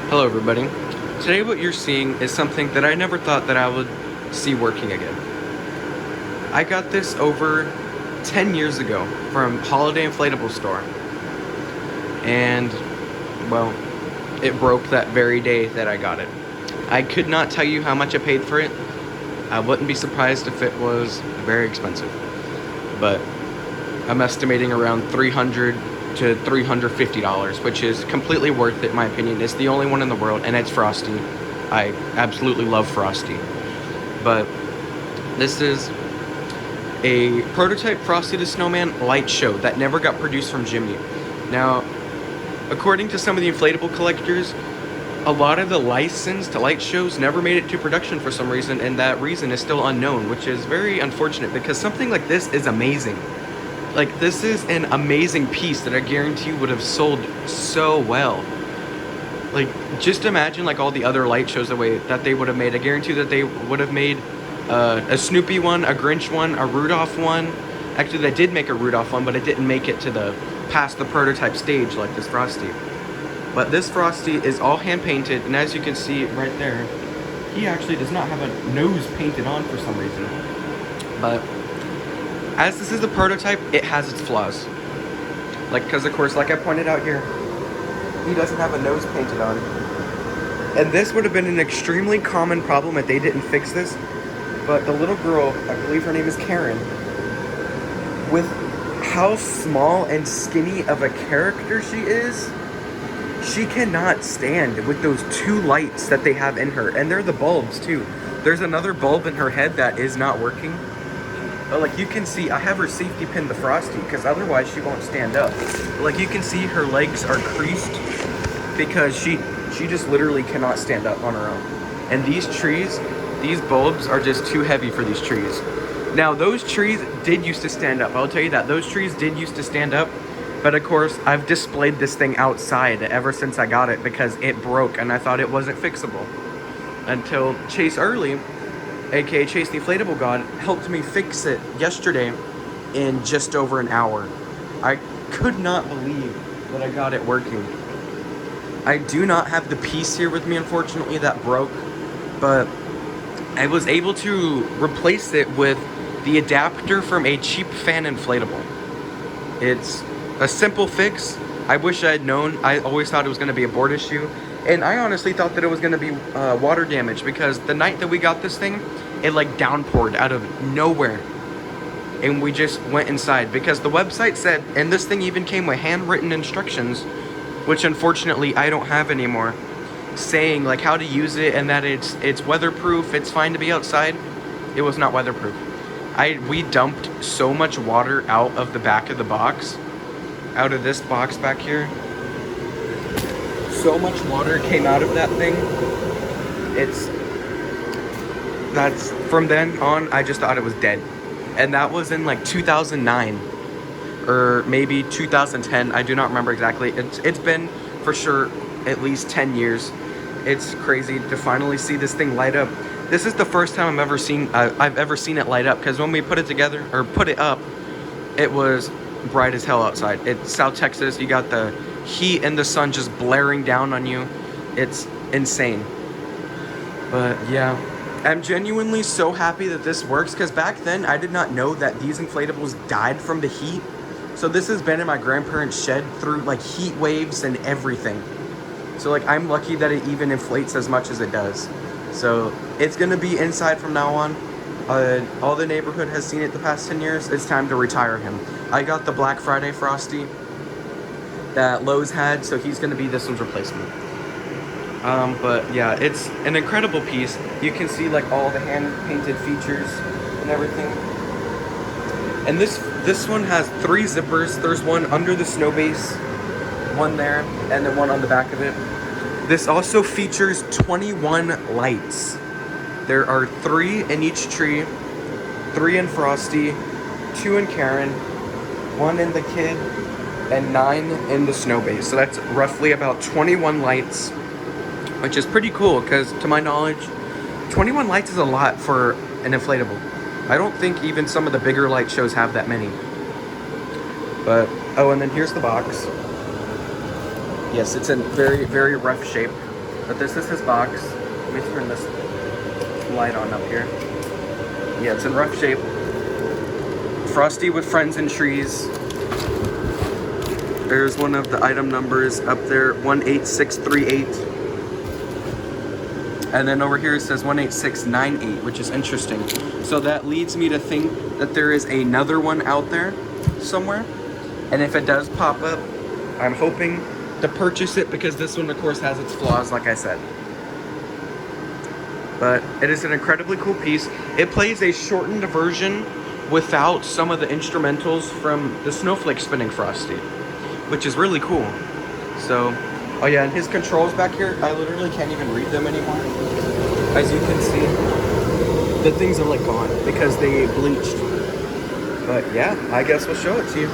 Hello everybody. Today what you're seeing is something that I never thought that I would see working again. I got this over 10 years ago from Holiday Inflatable store. And, well, it broke that very day that I got it. I could not tell you how much I paid for it. I wouldn't be surprised if it was very expensive. But I'm estimating around $300 to $350, which is completely worth it in my opinion. It's the only one in the world, and it's Frosty. I absolutely love Frosty. But this is a prototype Frosty the Snowman light show that never got produced from Gemmy. Now, according to some of the inflatable collectors, a lot of the licensed light shows never made it to production for some reason, and that reason is still unknown, which is very unfortunate because something like this is amazing. Like, this is an amazing piece that I guarantee would have sold so well. Like, just imagine like all the other light shows that they would have made. I guarantee that they would have made a Snoopy one, a Grinch one, a Rudolph one. Actually, they did make a Rudolph one, but it didn't make it to past the prototype stage like this Frosty. But this Frosty is all hand painted, and as you can see right there, he actually does not have a nose painted on for some reason. But as this is a prototype, it has its flaws. Like, because of course, like I pointed out here, he doesn't have a nose painted on. And this would have been an extremely common problem if they didn't fix this. But the little girl, I believe her name is Karen, with how small and skinny of a character she is, she cannot stand with those two lights that they have in her. And they're the bulbs too. There's another bulb in her head that is not working. But like you can see, I have her safety pin the Frosty because otherwise she won't stand up. But like you can see, her legs are creased because she just literally cannot stand up on her own. And these trees, these bulbs are just too heavy for these trees. Now those trees did used to stand up. I'll tell you that. Those trees did used to stand up. But of course, I've displayed this thing outside ever since I got it because it broke and I thought it wasn't fixable. Until Chase Early, aka Chase the Inflatable God, helped me fix it yesterday in just over an hour. I could not believe that I got it working. I do not have the piece here with me, unfortunately, that broke, but I was able to replace it with the adapter from a cheap fan inflatable. It's a simple fix. I wish I had known. I always thought it was going to be a board issue. And I honestly thought that it was going to be water damage because the night that we got this thing, it like downpoured out of nowhere. And we just went inside because the website said, and this thing even came with handwritten instructions, which unfortunately I don't have anymore, saying like how to use it and that it's weatherproof, it's fine to be outside. It was not weatherproof. We dumped so much water out of the back of the box, out of this box back here. So much water came out of that thing. That's from then on, I just thought it was dead. And that was in like 2009 or maybe 2010. I do not remember exactly. It's been for sure at least 10 years. It's crazy to finally see this thing light up. This is the first time I've ever seen it light up because when we put it together or put it up, it was bright as hell outside. It's South Texas. You got the heat and the sun just blaring down on you. It's insane. But yeah, I'm genuinely so happy that this works because back then I did not know that these inflatables died from the heat. So this has been in my grandparents' shed through like heat waves and everything. So like I'm lucky that it even inflates as much as it does. So it's gonna be inside from now on. All the neighborhood has seen it the past 10 years. It's time to retire him. I got the Black Friday Frosty that Lowe's had, so he's gonna be this one's replacement. But yeah, it's an incredible piece. You can see like all the hand-painted features and everything. And this one has 3 zippers. There's one under the snow base, one there, and then one on the back of it. This also features 21 lights. There are 3 in each tree, 3 in Frosty, 2 in Karen, 1 in the kid, and 9 in the snow base. So that's roughly about 21 lights, which is pretty cool because to my knowledge, 21 lights is a lot for an inflatable. I don't think even some of the bigger light shows have that many. But, oh, and then here's the box. Yes, it's in very, very rough shape. But this is his box. Let me turn this light on up here. Yeah, it's in rough shape. Frosty with friends and trees. There's one of the item numbers up there, 18638. And then over here it says 18698, which is interesting. So that leads me to think that there is another one out there somewhere. And if it does pop up, I'm hoping to purchase it because this one, of course, has its flaws, like I said. But it is an incredibly cool piece. It plays a shortened version without some of the instrumentals from the Snowflake Spinning Frosty, which is really cool. So, oh yeah, and his controls back here, I literally can't even read them anymore. As you can see, the things are like gone because they bleached. But yeah, I guess we'll show it to you.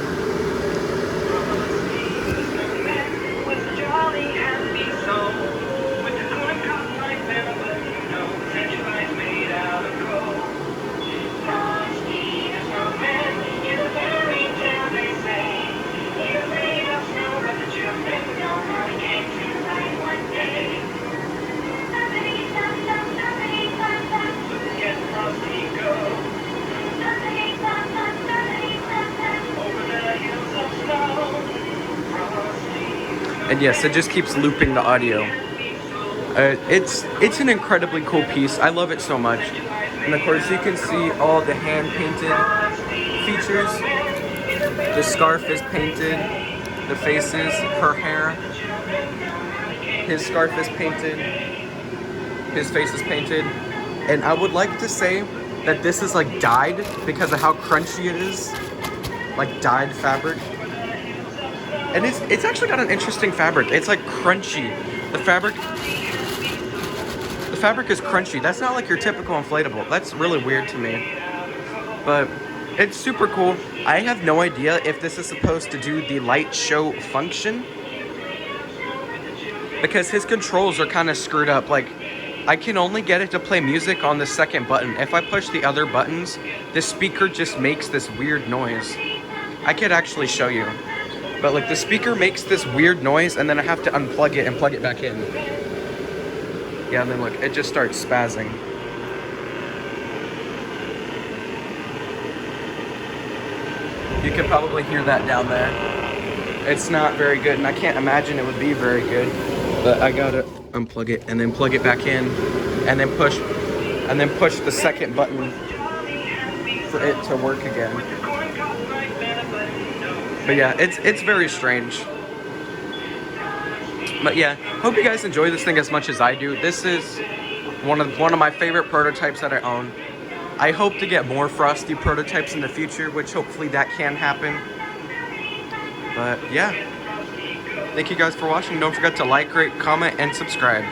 And yes, it just keeps looping the audio. It's an incredibly cool piece. I love it so much. And of course you can see all the hand painted features. The scarf is painted, the faces, her hair. His scarf is painted, his face is painted. And I would like to say that this is like dyed because of how crunchy it is. Like dyed fabric. And it's actually got an interesting fabric. It's like crunchy. The fabric is crunchy. That's not like your typical inflatable. That's really weird to me. But it's super cool. I have no idea if this is supposed to do the light show function, because his controls are kind of screwed up. Like, I can only get it to play music on the second button. If I push the other buttons, the speaker just makes this weird noise. I could actually show you. But like the speaker makes this weird noise and then I have to unplug it and plug it back in. Yeah, and then look, it just starts spazzing. You can probably hear that down there. It's not very good, and I can't imagine it would be very good. But I gotta unplug it and then plug it back in, and then push the second button for it to work again. But yeah, it's very strange. But yeah, hope you guys enjoy this thing as much as I do. This is one of my favorite prototypes that I own. I hope to get more Frosty prototypes in the future, which hopefully that can happen. But yeah, thank you guys for watching. Don't forget to like, rate, comment, and subscribe.